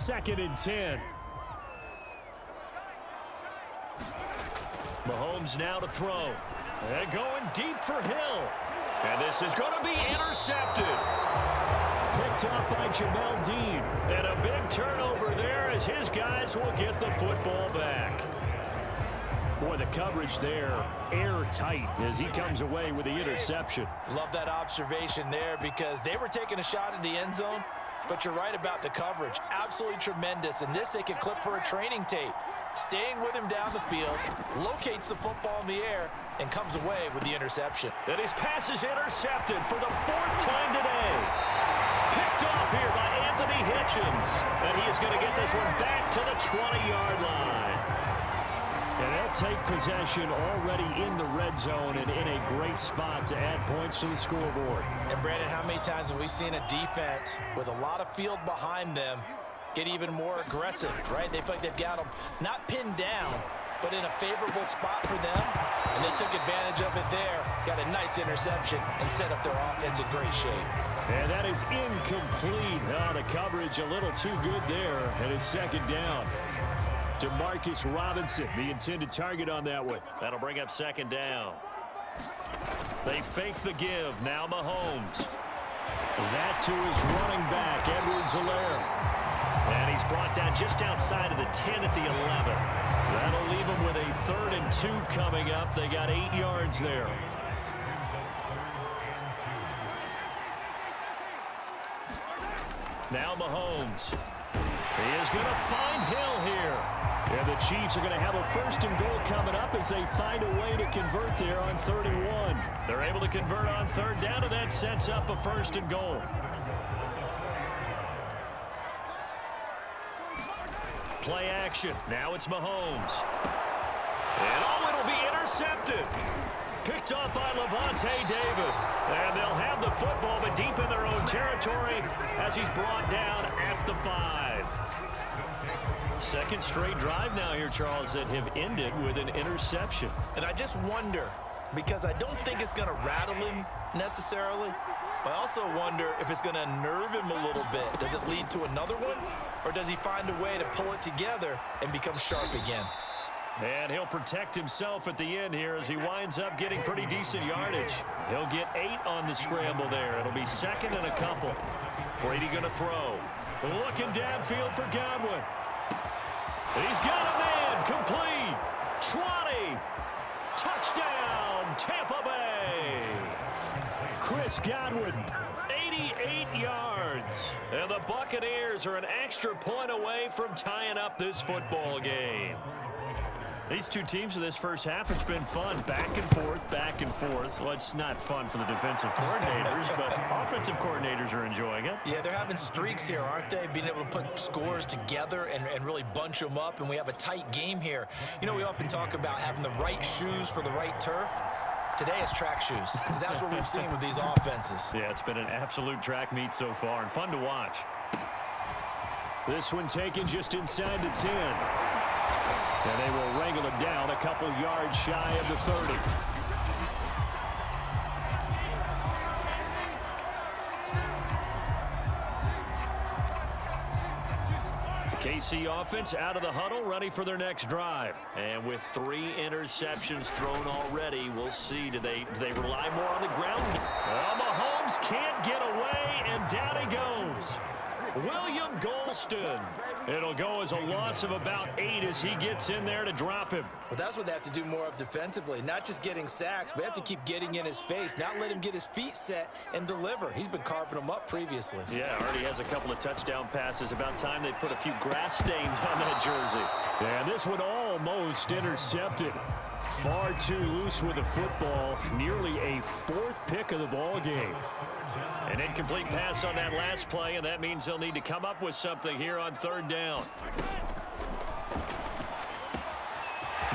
2nd and 10. Mahomes now to throw. And going deep for Hill. And this is going to be intercepted. Picked up by Jamel Dean. And a big turnover there as his guys will get the football back. Boy, the coverage there, airtight as he comes away with the interception. Love that observation there because they were taking a shot at the end zone, but you're right about the coverage. Absolutely tremendous. And this they could clip for a training tape. Staying with him down the field, locates the football in the air, and comes away with the interception. And his pass is intercepted for the 4th time today. Picked off here by Anthony Hitchens. And he is going to get this one back to the 20-yard line. And they'll take possession already in the red zone and in a great spot to add points to the scoreboard. And, Brandon, how many times have we seen a defense with a lot of field behind them get even more aggressive, right? They feel like they've got them not pinned down, but in a favorable spot for them, and they took advantage of it there, got a nice interception, and set up their offense in great shape. And that is incomplete. Oh, the coverage a little too good there, and it's 2nd down. Demarcus Robinson, the intended target on that one. That'll bring up 2nd down. They fake the give. Now Mahomes. That to his running back, Edwards-Helaire. And he's brought down just outside of the 10 at the 11. That'll leave him with a 3rd and 2 coming up. They got 8 yards there. Now Mahomes. He is going to find Hill here. And the Chiefs are going to have a 1st and goal coming up as they find a way to convert there on 31. They're able to convert on 3rd down, and that sets up a 1st and goal. Play action. Now it's Mahomes. And it'll be intercepted. Picked off by Levante David. And they'll have the football, but deep in their own territory as he's brought down at the 5. 2nd straight drive now here, Charles, that have ended with an interception. And I just wonder, because I don't think it's going to rattle him necessarily, but I also wonder if it's going to nerve him a little bit. Does it lead to another one, or does he find a way to pull it together and become sharp again? And he'll protect himself at the end here as he winds up getting pretty decent yardage. He'll get 8 on the scramble there. It'll be 2nd and a couple. Brady going to throw. Looking downfield for Godwin. He's got a man. Complete. 20. Touchdown, Tampa Bay. Chris Godwin, 88 yards. And the Buccaneers are an extra point away from tying up this football game. These two teams in this first half, it's been fun. Back and forth, back and forth. Well, it's not fun for the defensive coordinators, but offensive coordinators are enjoying it. Yeah, they're having streaks here, aren't they? Being able to put scores together and really bunch them up, and we have a tight game here. You know, we often talk about having the right shoes for the right turf. Today it's track shoes, because that's what we've seen with these offenses. Yeah, it's been an absolute track meet so far, and fun to watch. This one taken just inside the 10. And they will wrangle it down a couple yards shy of the 30. KC offense out of the huddle, ready for their next drive. And with 3 interceptions thrown already, we'll see. Do they rely more on the ground? Well, Mahomes can't get away, and down he goes. William Golston. It'll go as a loss of about 8 as he gets in there to drop him. Well, that's what they have to do more of defensively. Not just getting sacks, but have to keep getting in his face, not let him get his feet set and deliver. He's been carving them up previously. Yeah, already has a couple of touchdown passes. About time they put a few grass stains on that jersey. And this one almost intercepted. Far too loose with the football. Nearly a 4th pick of the ball game. An incomplete pass on that last play, and that means they'll need to come up with something here on 3rd down.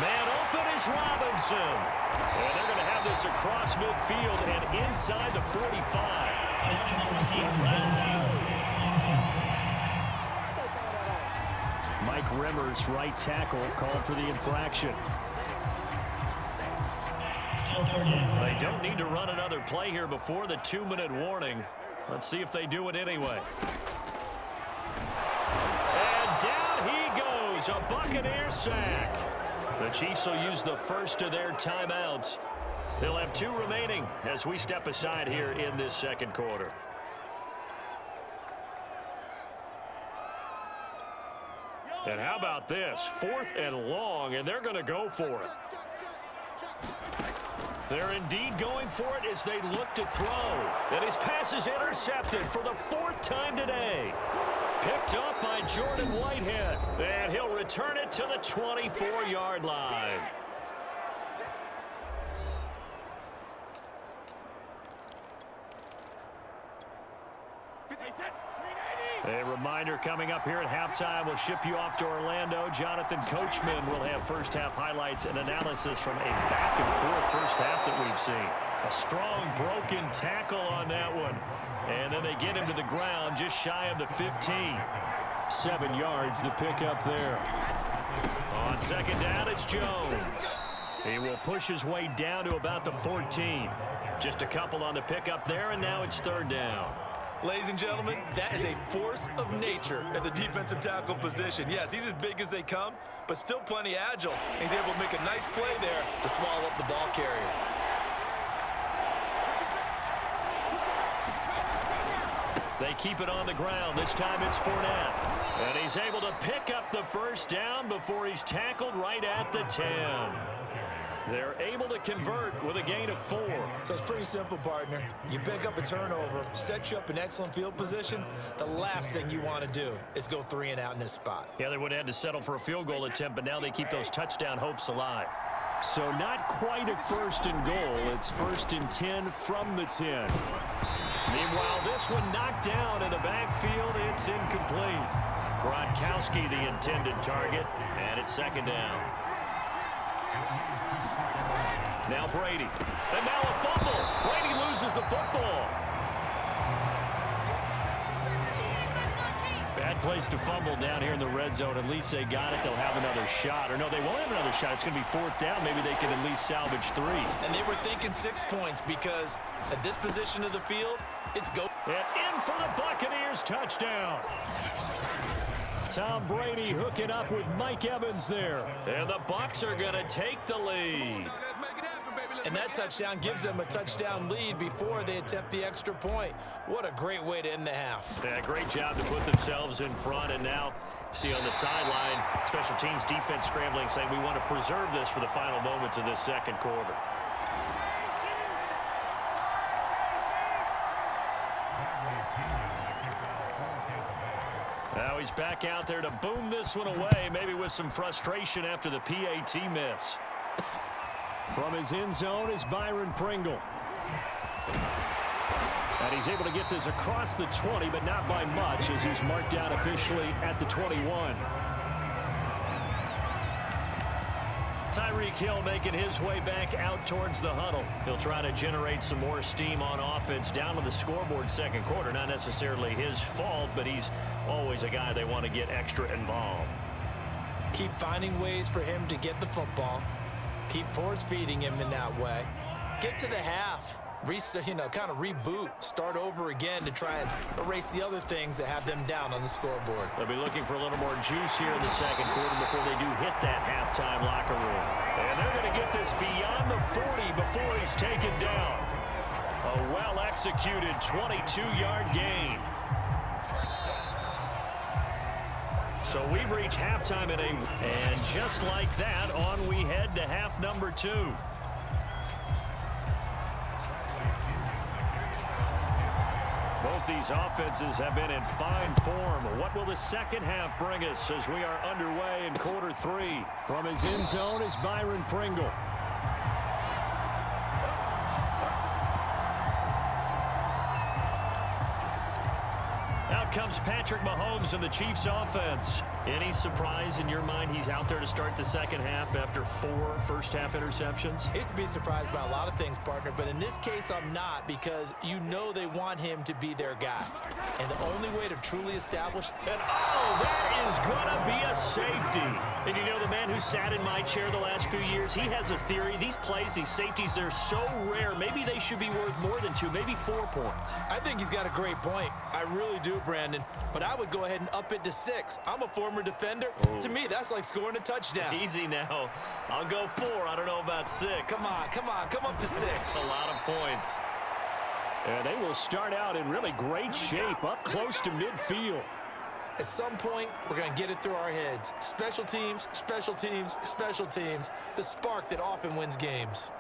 Man open is Robinson. And they're going to have this across midfield and inside the 45. Mike Remmers, right tackle, called for the infraction. They don't need to run another play here before the 2-minute warning. Let's see if they do it anyway. And is a Buccaneer sack. The Chiefs will use the first of their timeouts. They'll have 2 remaining as we step aside here in this second quarter. And how about this? 4th and long, and they're going to go for it. They're indeed going for it as they look to throw. And his pass is intercepted for the 4th time today. Picked up by Jordan Whitehead. And he'll return it to the 24-yard line. A reminder coming up here at halftime. We'll ship you off to Orlando. Jonathan Coachman will have first-half highlights and analysis from a back-and-forth first half that we've seen. A strong broken tackle on that one. And then they get him to the ground just shy of the 15. 7 yards the pickup there. On second down, it's Jones. He will push his way down to about the 14. Just a couple on the pickup there, and now it's 3rd down. Ladies and gentlemen, that is a force of nature at the defensive tackle position. Yes, he's as big as they come, but still plenty agile. He's able to make a nice play there to swallow up the ball carrier. They keep it on the ground. This time it's Fournette. And he's able to pick up the first down before he's tackled right at the 10. They're able to convert with a gain of 4. So it's pretty simple, partner. You pick up a turnover, set you up in excellent field position. The last thing you want to do is go 3 and out in this spot. Yeah, they would have had to settle for a field goal attempt, but now they keep those touchdown hopes alive. So not quite a 1st and goal. It's 1st and 10 from the 10. Meanwhile, this one knocked down in the backfield. It's incomplete. Gronkowski the intended target, and it's 2nd down. Now Brady. And now a fumble. Brady loses the football. Bad place to fumble down here in the red zone. At least they got it. They'll have another shot. Or no, they won't have another shot. It's going to be 4th down. Maybe they can at least salvage 3. And they were thinking 6 points because at this position of the field, it's go. And in for the Buccaneers touchdown. Tom Brady hooking up with Mike Evans there. And the Bucs are going to take the lead. And that touchdown gives them a touchdown lead before they attempt the extra point. What a great way to end the half. Yeah, great job to put themselves in front. And now, see on the sideline, special teams defense scrambling, saying we want to preserve this for the final moments of this second quarter. Now he's back out there to boom this one away, maybe with some frustration after the PAT miss. From his end zone is Byron Pringle. And he's able to get this across the 20, but not by much, as he's marked down officially at the 21. Tyreek Hill making his way back out towards the huddle. He'll try to generate some more steam on offense down on the scoreboard second quarter. Not necessarily his fault, but he's always a guy they want to get extra involved. Keep finding ways for him to get the football. Keep force-feeding him in that way. Get to the half. Kind of reboot. Start over again to try and erase the other things that have them down on the scoreboard. They'll be looking for a little more juice here in the second quarter before they do hit that halftime locker room. And they're going to get this beyond the 40 before he's taken down. A well-executed 22-yard gain. So we've reached halftime and just like that, on we head to half number 2. Both these offenses have been in fine form. What will the second half bring us as we are underway in quarter 3? From his end zone is Byron Pringle. Out comes Patrick Mahomes and the Chiefs offense. Any surprise in your mind he's out there to start the second half after 4 first-half interceptions? I used to be surprised by a lot of things, partner, but in this case I'm not, because you know they want him to be their guy. And the only way to truly establish... And oh, that is going to be a safety. And you know, the man who sat in my chair the last few years, he has a theory. These plays, these safeties, they're so rare. Maybe they should be worth more than 2, maybe 4 points. I think he's got a great point. I really do, Brandon. But I would go ahead and up it to 6. I'm a former defender. Oh. To me, that's like scoring a touchdown. Easy now. I'll go 4. I don't know about 6. Come on. Come up to 6. That's a lot of points. And they will start out in really great shape, up close to midfield. At some point, we're going to get it through our heads. Special teams, special teams, special teams. The spark that often wins games.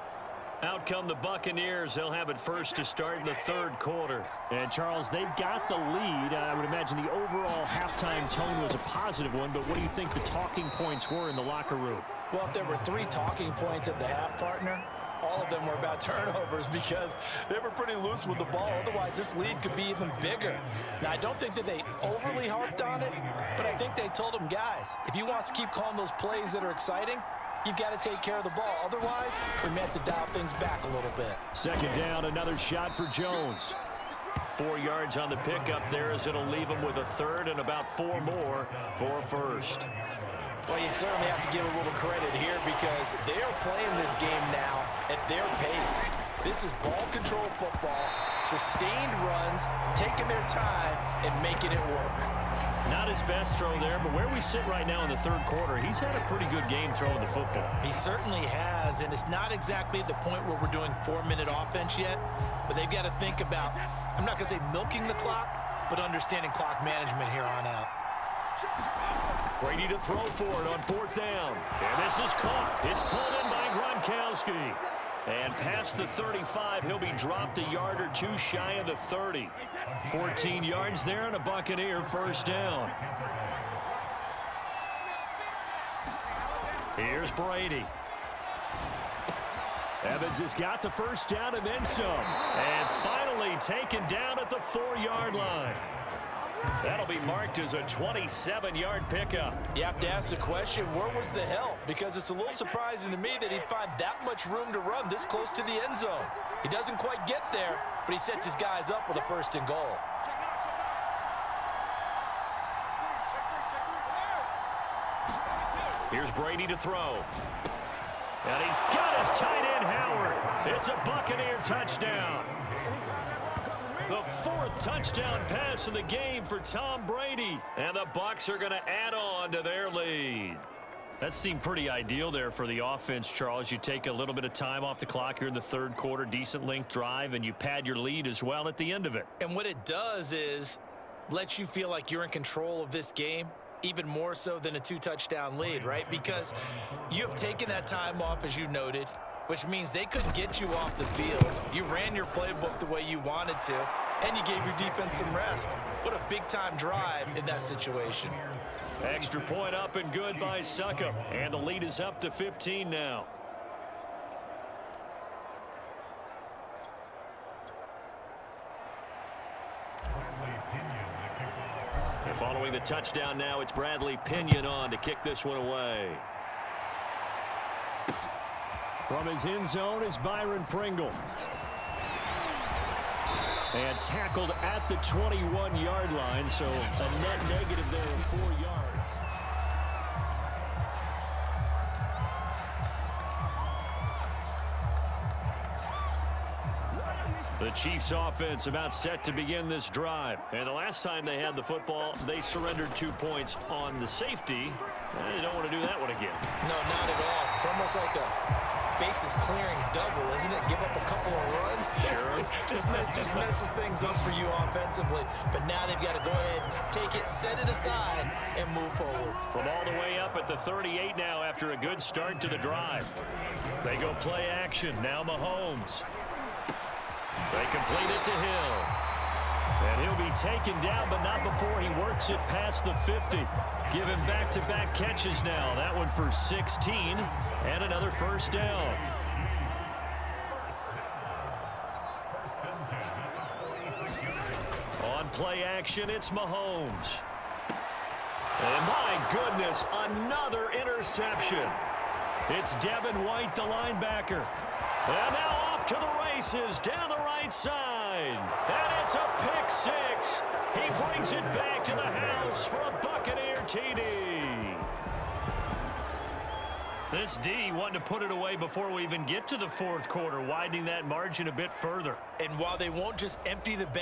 Out come the Buccaneers. They'll have it first to start in the 3rd quarter. And, Charles, they've got the lead. I would imagine the overall halftime tone was a positive one, but what do you think the talking points were in the locker room? Well, if there were 3 talking points at the half, partner, all of them were about turnovers because they were pretty loose with the ball. Otherwise, this lead could be even bigger. Now, I don't think that they overly harped on it, but I think they told them, guys, if you want to keep calling those plays that are exciting, you've got to take care of the ball. Otherwise, we may have to dial things back a little bit. 2nd down, another shot for Jones. 4 yards on the pickup there as it'll leave him with a 3rd and about 4 more for a 1st. Well, you certainly have to give a little credit here because they are playing this game now at their pace. This is ball control football, sustained runs, taking their time and making it work. Not his best throw there, but where we sit right now in the 3rd quarter, he's had a pretty good game throwing the football. He certainly has, and it's not exactly at the point where we're doing 4-minute offense yet, but they've got to think about, I'm not going to say milking the clock, but understanding clock management here on out. Brady to throw for it on 4th down. And this is caught. It's pulled in by Gronkowski. And past the 35, he'll be dropped a yard or 2 shy of the 30. 14 yards there and a Buccaneer 1st down. Here's Brady. Evans has got the 1st down and then some. And finally taken down at the 4-yard line. That'll be marked as a 27-yard pickup. You have to ask the question, where was the help? Because it's a little surprising to me that he'd find that much room to run this close to the end zone. He doesn't quite get there, but he sets his guys up with a 1st and goal. Here's Brady to throw. And he's got his tight end, Howard. It's a Buccaneer touchdown. The 4th touchdown pass of the game for Tom Brady. And the Bucs are going to add on to their lead. That seemed pretty ideal there for the offense, Charles. You take a little bit of time off the clock here in the 3rd quarter, decent length drive, and you pad your lead as well at the end of it. And what it does is let you feel like you're in control of this game, even more so than a 2-touchdown lead, right? Because you have taken that time off, as you noted, which means they couldn't get you off the field. You ran your playbook the way you wanted to, and you gave your defense some rest. What a big-time drive in that situation. Extra point up and good by Succop. And the lead is up to 15 now. And following the touchdown now, it's Bradley Pinion on to kick this one away. From his end zone is Byron Pringle. And tackled at the 21-yard line, so a net negative there of 4 yards. The Chiefs offense about set to begin this drive. And the last time they had the football, they surrendered 2 points on the safety. They don't want to do that one again. No, not at all. It's almost like a bases clearing double, isn't it? Give up a couple of runs. Sure. just messes things up for you offensively. But now they've got to go ahead, take it, set it aside, and move forward. From all the way up at the 38 now after a good start to the drive. They go play action. Now Mahomes. They complete it to Hill. And he'll be taken down, but not before he works it past the 50. Give him back-to-back catches now. That one for 16 and another 1st down. On play action, it's Mahomes. And my goodness, another interception. It's Devin White, the linebacker. And now off to the races down the right side. And it's a pick 6. He brings it back to the house for a Buccaneer TD. This D wanting to put it away before we even get to the fourth quarter, widening that margin a bit further. And while they won't just empty the bench,